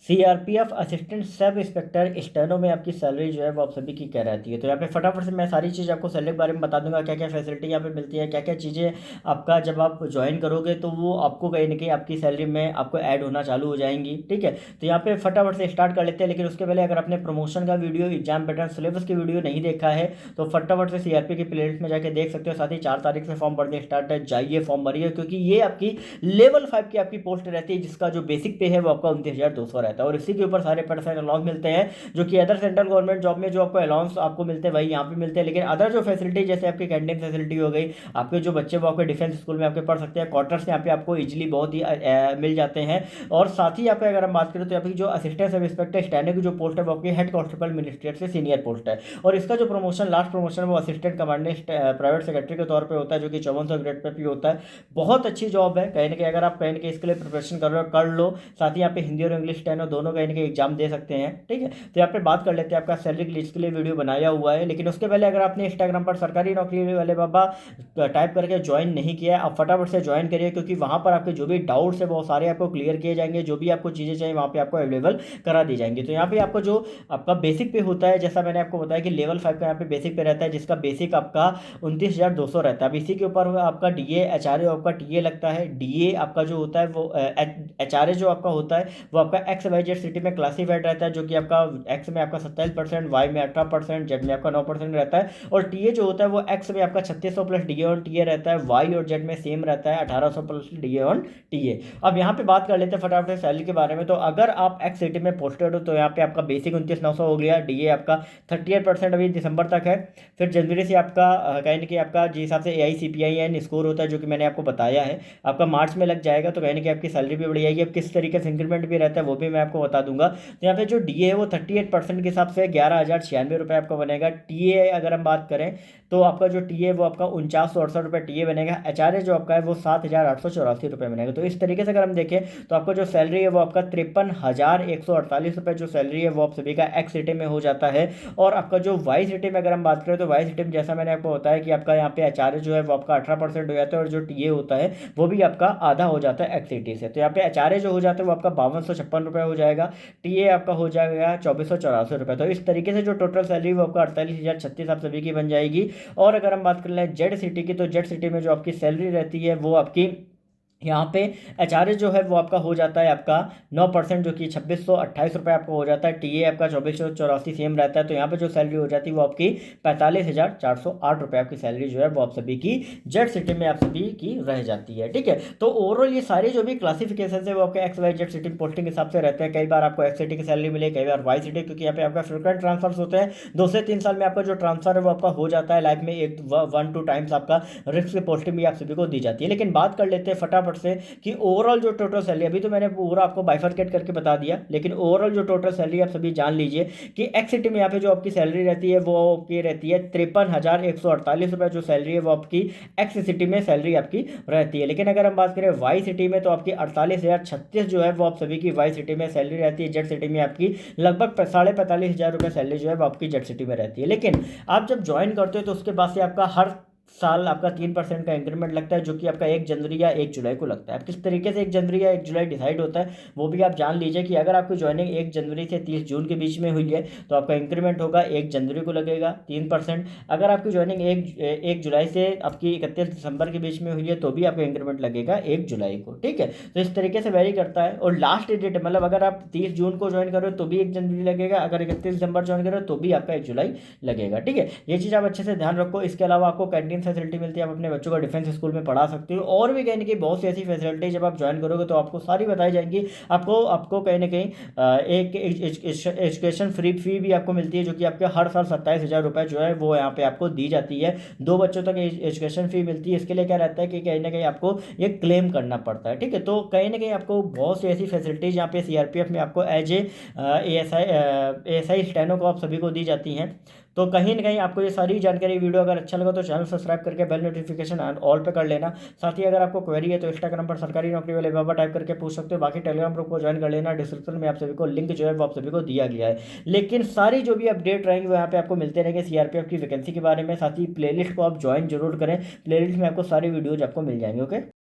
CRPF assistant sub inspector steno में आपकी salary जो है वो आप सभी की क्या रहती है। तो यहाँ पे फटाफट से मैं सारी चीज़ आपको सैलरी के बारे में बता दूंगा, क्या क्या फैसिलिटी यहाँ पे मिलती है, क्या क्या चीज़ें आपका जब आप ज्वाइन करोगे तो वो आपको कहीं ना कहीं आपकी सैलरी में आपको ऐड होना चालू हो जाएंगी। ठीक है, तो यहाँ पे फटाफट से स्टार्ट कर लेते हैं। लेकिन उसके पहले अगर आपने प्रमोशन का वीडियो, एग्जाम पैटर्न, सिलेबस की वीडियो नहीं देखा है तो फटाफट से सीआरपी की प्लेलिस्ट में जाके देख सकते हो। साथ ही 4 तारीख से फॉर्म भरने स्टार्ट है, जाइए फॉर्म भरिए, क्योंकि ये आपकी लेवल 5 की आपकी पोस्ट रहती है जिसका जो बेसिक पे है वो आपका 29,200 रहता है। और इसी के ऊपर सारे परसेंट अलाउंस मिलते हैं, जो कि अदर सेंट्रल गवर्नमेंट जॉब में जो आपको अलाउंस आपको मिलते हैं वही यहाँ पे मिलते हैं। लेकिन अदर जो फैसिलिटी जैसे आपकी कैंटीन फैसिलिटी हो गई, आपके जो बच्चे वो आपके डिफेंस स्कूल में आपके पढ़ सकते हैं, क्वार्टर्स यहाँ पे आपको इजिली बहुत ही मिल जाते हैं। और साथ ही यहाँ पे अगर हम बात करें तो आपकी जो असिस्टेंट सब इंस्पेक्टर स्टैंडर्ड की जो पोस्ट है वो आपकी हेड कांस्टेबल मिनिस्ट्रेट से सीनियर पोस्ट है। और इसका जो प्रमोशन, लास्ट प्रमोशन है वो असिस्टेंट कमांडेंट प्राइवेट सेक्रेटरी के तौर पर होता है, जो कि 5400 ग्रेड पे भी होता है। बहुत अच्छी जॉब है, कहीं ना कहीं अगर आप कहीं ना कहीं इसके लिए प्रिपरेशन कर रहे हो कर लो। साथ ही यहाँ पे हिंदी और इंग्लिश स्टेनो दोनों कहीं ना कहीं एग्जाम दे सकते हैं। ठीक है, तो यहाँ पे बात कर लेते हैं, आपका सैलरी की लिस्ट के लिए वीडियो बनाया हुआ है। लेकिन उसके पहले अगर आपने इंस्टाग्राम पर सरकारी नौकरी वाले बाबा टाइप करके ज्वाइन नहीं किया है, आप फटाफट से ज्वाइन करिए, क्योंकि वहां पर आपके जो भी डाउट्स है वो सारे आपको क्लियर किए जाएंगे। जो भी आपको चीज़ें चाहिए वहाँ पे आपको अवेलेबल करा दी जाएंगी। तो यहाँ पे आपको जो आपका बेसिक पे होता है, जैसा मैंने आपको बताया कि लेवल 5 का यहाँ पे बेसिक पे रहता है, जिसका बेसिक आपका 29,200 रहता है। अब इसी के ऊपर आपका डीए एचआरए आपका टीए लगता है। डीए आपका जो होता है वो एचआरए जो आपका होता है वो आपका एक्स वाई जेड सिटी में क्लासीफाइड रहता है, जो कि आपका एक्स में आपका 27%, वाई में 18%, जेड में आपका 9% रहता है। और टीए जो होता है वो एक्स में आपका 3600 प्लस डीए ऑन टीए रहता है, वाई और जेड में सेम रहता है 1800 प्लस डीए ऑन टीए। अब यहाँ पे बात कर लेते हैं फटाफट से सैलरी के बारे में। तो अगर आप एक्स सिटी में पोस्टेड हो तो यहाँ पे आपका बेसिक 29,900 हो गया, डीए आपका 38% अभी दिसंबर तक है। फिर जनवरी से आपका कहीं ना कहीं आपका जिस हिसाब से A I C P I N score होता है, जो कि मैंने आपको बताया है, आपका मार्च में लग जाएगा, तो कहीं ना कहीं आपकी सैलरी भी बढ़ जाएगी। अब किस तरीके से इंक्रीमेंट भी रहता है वो भी मैं आपको बता दूंगा। तो यहाँ पे जो डीए है वो 38% के हिसाब से 11,096 रुपये आपका बनेगा। टीए अगर हम बात करें तो आपका जो टीए वो आपका 4968 रुपये टीए बनेगा। एचआरए जो आपका है वो 7,884 रुपये बनेगा। तो इस तरीके से अगर हम देखें तो आपका जो सैलरी है वो आपका 53,148 रुपये जो सैलरी है वो आप सभी का एक्स सिटी में हो जाता है। और आपका जो वाई सिटी में अगर हम बात करें तो वाई सिटी में जैसा मैंने आपको बताया कि आपका यहाँ पे एचआरए जो है वो आपका 18% हो जाता है, और जो टीए होता है वो भी आपका आधा हो जाता है एक्स सिटी से। तो यहाँ पे एचआरए जो हो जाता है वो आपका 5256 रुपये हो जाएगा, टीए आपका हो जाएगा 2484 रुपये। तो इस तरीके से जो टोटल सैलरी वो आपका 48,036 आप सभी की बन जाएगी। और अगर हम बात कर लें जेड सिटी की, तो जेड सिटी में जो आपकी सैलरी रहती है वो आपकी यहाँ पे एचआरए जो है वो आपका हो जाता है आपका 9%, जो कि 2628 रुपये आपको हो जाता है। टीए आपका 2484 सेम रहता है। तो यहाँ पे जो सैलरी हो जाती है वो आपकी 45,408 रुपये आपकी सैलरी जो है वो आप सभी की जेड सिटी में आप सभी की रह जाती है। ठीक है, तो ओवरऑल ये सारी जो भी क्लासिफिकेशन है वो आपके X Y Z city posting के हिसाब से रहते हैं। कई बार आपको एक्स सिटी की सैलरी मिले, कई बार वाई सिटी, क्योंकि यहाँ पे आपका फ्रिक्वेंट ट्रांसफर होते हैं। 2 से 3 साल में आपका जो ट्रांसफर है वो आपका हो जाता है लाइफ में, 1 to 2 टाइम्स आपका रिस्क की पोस्टिंग भी आप सभी को दी जाती है। लेकिन बात कर लेते हैं फटाफट से कि ओवरऑल जो टोटल सैलरी, अभी तो मैंने पूरा आपको बाइफरकेट करके बता दिया, लेकिन ओवरऑल जो टोटल सैलरी आप सभी जान लीजिए कि एक्स सिटी में यहाँ पे जो आपकी सैलरी रहती है वो आपकी रहती है 53,148 रुपये जो सैलरी है वो आपकी एक्स सिटी में सैलरी आपकी रहती है। लेकिन अगर हम बात करें वाई सिटी में तो आपकी 48,036 जो है वो आप सभी की वाई सिटी में सैलरी रहती है। जेड सिटी में आपकी लगभग 45,500 सैलरी जो है वो आपकी जेड सिटी में रहती है। लेकिन आप जब ज्वाइन करते हो तो उसके बाद से आपका हर साल आपका 3% का इंक्रीमेंट लगता है, जो कि आपका 1 जनवरी या 1 जुलाई को लगता है। अब किस तरीके से 1 जनवरी या 1 जुलाई डिसाइड होता है वो भी आप जान लीजिए कि अगर आपकी ज्वाइनिंग 1 जनवरी से 30 जून के बीच में हुई है तो आपका इंक्रीमेंट होगा 1 जनवरी को लगेगा 3%। अगर आपकी ज्वाइनिंग 1 जुलाई से आपकी 31 दिसंबर के बीच में हुई है तो भी आपका इंक्रीमेंट लगेगा 1 जुलाई को। ठीक है, तो इस तरीके से वेरी करता है। और लास्ट डेट मतलब अगर आप 30 जून को ज्वाइन करो तो भी 1 जनवरी लगेगा, अगर 31 दिसंबर ज्वाइन करो तो भी आपका 1 जुलाई लगेगा। ठीक है, ये चीज़ आप अच्छे से ध्यान रखो। इसके अलावा आपको कैंटीन फैसिलिटी मिलती है, आप अपने बच्चों को डिफेंस स्कूल में पढ़ा सकते हो। और भी कहीं ना कहीं बहुत सी ऐसी फैसिलिटी जब आप ज्वाइन करोगे तो आपको सारी बताई जाएंगी। आपको आपको कहीं ना कहीं एक एजुकेशन फ्री फी भी आपको मिलती है, जो कि आपके हर साल 27,000 रुपये जो है वो यहाँ पे आपको दी जाती है। 2 बच्चों तक एजुकेशन फी मिलती है। इसके लिए क्या रहता है कि कहीं ना कहीं आपको ये क्लेम करना पड़ता है। ठीक है, तो कहीं ना कहीं आपको बहुत सी ऐसी फैसिलिटीज़ यहाँ पे सीआरपीएफ में आपको as A S I steno को आप सभी को दी जाती हैं। तो कहीं ना कहीं आपको ये सारी जानकारी, वीडियो अगर अच्छा लगा तो चैनल सब्सक्राइब करके बेल नोटिफिकेशन ऑल पे कर लेना। साथ ही अगर आपको क्वेरी है तो इंस्टाग्राम पर सरकारी नौकरी वाले बाबा टाइप करके पूछ सकते हो। बाकी टेलीग्राम ग्रुप को ज्वाइन कर लेना, डिस्क्रिप्शन में आप सभी को लिंक जो है वो आप सभी को दिया गया है। लेकिन सारी जो भी अपडेट रहेंगे वो यहाँ पे आपको मिलते रहेंगे सीआरपीएफ की वैकेंसी के बारे में। साथ ही प्लेलिस्ट को आप ज्वाइन जरूर करें, प्लेलिस्ट में आपको सारी वीडियोज आपको मिल जाएंगे। ओके।